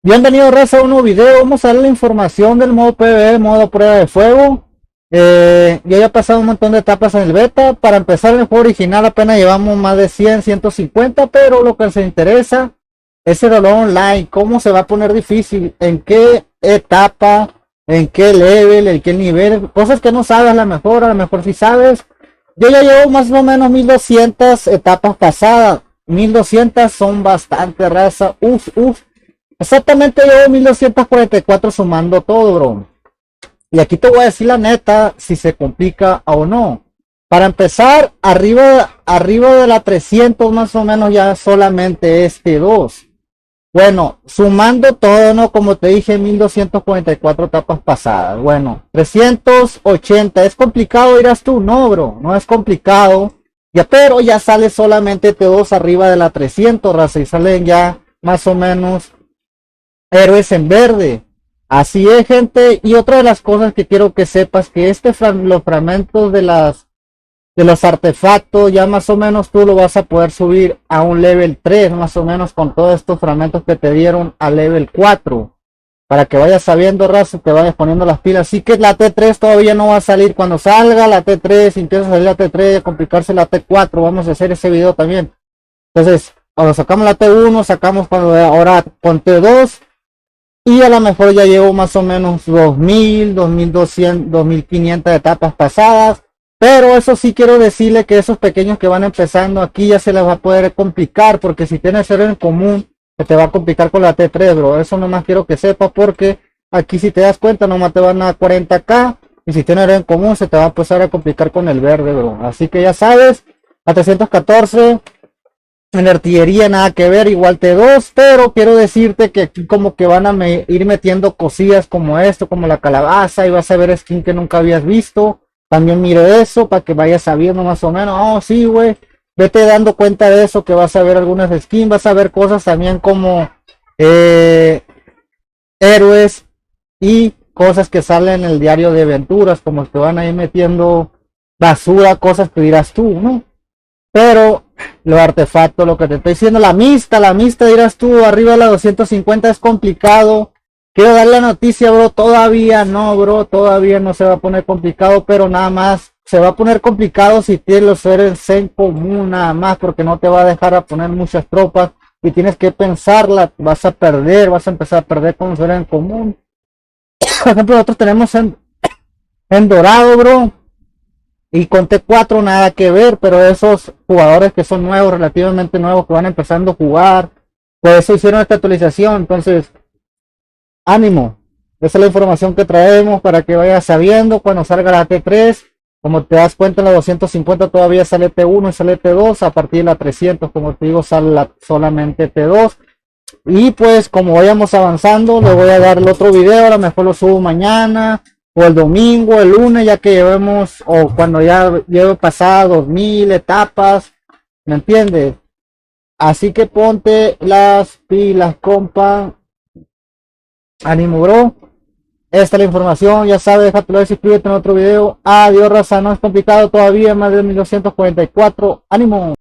Bienvenido, raza, a un nuevo video. Vamos a dar la información del modo PvE, modo prueba de fuego. Ya he pasado un montón de etapas en el beta. Para empezar, en el juego original apenas llevamos más de 100, 150, pero lo que se interesa es el dolor online. Cómo se va a poner difícil, en qué etapa, en qué level, en qué nivel. Cosas que no sabes, a lo mejor sí sabes. Yo ya llevo más o menos 1200 etapas pasadas. 1200 son bastante, raza. Exactamente, llevo 1244 sumando todo, bro. Y aquí te voy a decir la neta, si se complica o no. Para empezar, arriba de la 300 más o menos ya solamente es T2. Bueno, sumando todo, ¿no? Como te dije, 1244 etapas pasadas. Bueno, 380. ¿Es complicado, dirás tú? No, bro, no es complicado. Ya, pero ya sale solamente T2 arriba de la 300, raza. Y salen ya más o menos héroes en verde. Así es, gente. Y otra de las cosas que quiero que sepas, que los fragmentos de los artefactos, ya más o menos tú lo vas a poder subir a un level 3, más o menos con todos estos fragmentos que te dieron a level 4. Para que vayas sabiendo, raza, te vayas poniendo las pilas. Así que la T3 todavía no va a salir. Cuando salga la T3, empieza a salir la T3, a complicarse la T4, vamos a hacer ese video también. Entonces, cuando sacamos la T1, sacamos ahora con T2. Y a lo mejor ya llevo más o menos 2000, 2200, 2500 etapas pasadas. Pero eso sí quiero decirle que esos pequeños que van empezando aquí ya se les va a poder complicar. Porque si tienes cero en común, se te va a complicar con la T3, bro. Eso nomás quiero que sepas, porque aquí si te das cuenta nomás te van a 40k. Y si tienes cero en común se te va a empezar a complicar con el verde, bro. Así que ya sabes, a 314... en artillería nada que ver, igual T2, pero quiero decirte que aquí como que van a ir metiendo cosillas como esto, como la calabaza, y vas a ver skin que nunca habías visto. También mire eso para que vayas sabiendo más o menos. Oh, sí, güey, vete dando cuenta de eso, que vas a ver algunas skins, vas a ver cosas también como héroes y cosas que salen en el diario de aventuras, como te van a ir metiendo basura, cosas que dirás tú, ¿no? Pero los artefactos, lo que te estoy diciendo, la mixta dirás tú, arriba de la 250 es complicado. Quiero dar la noticia, bro, todavía no, bro, todavía no se va a poner complicado, pero nada más se va a poner complicado si tienes los seres en común, nada más, porque no te va a dejar a poner muchas tropas y tienes que pensarla, vas a empezar a perder con los seres en común. Por ejemplo, nosotros tenemos en dorado, bro. Y con T4 nada que ver, pero esos jugadores que son nuevos, relativamente nuevos, que van empezando a jugar, por eso hicieron esta actualización. Entonces, ánimo. Esa es la información que traemos para que vayas sabiendo cuando salga la T3. Como te das cuenta, en la 250 todavía sale T1 y sale T2. A partir de la 300, como te digo, sale solamente T2. Y pues, como vayamos avanzando, le voy a dar el otro video. A lo mejor lo subo mañana, o el domingo, el lunes, ya que llevemos, o cuando ya lleve pasado 2000 etapas, ¿me entiendes? Así que ponte las pilas, compa. Ánimo, bro. Esta es la información, ya sabes, déjate like, suscríbete en otro video. Adiós, raza, no es complicado todavía, más de 1244. Ánimo.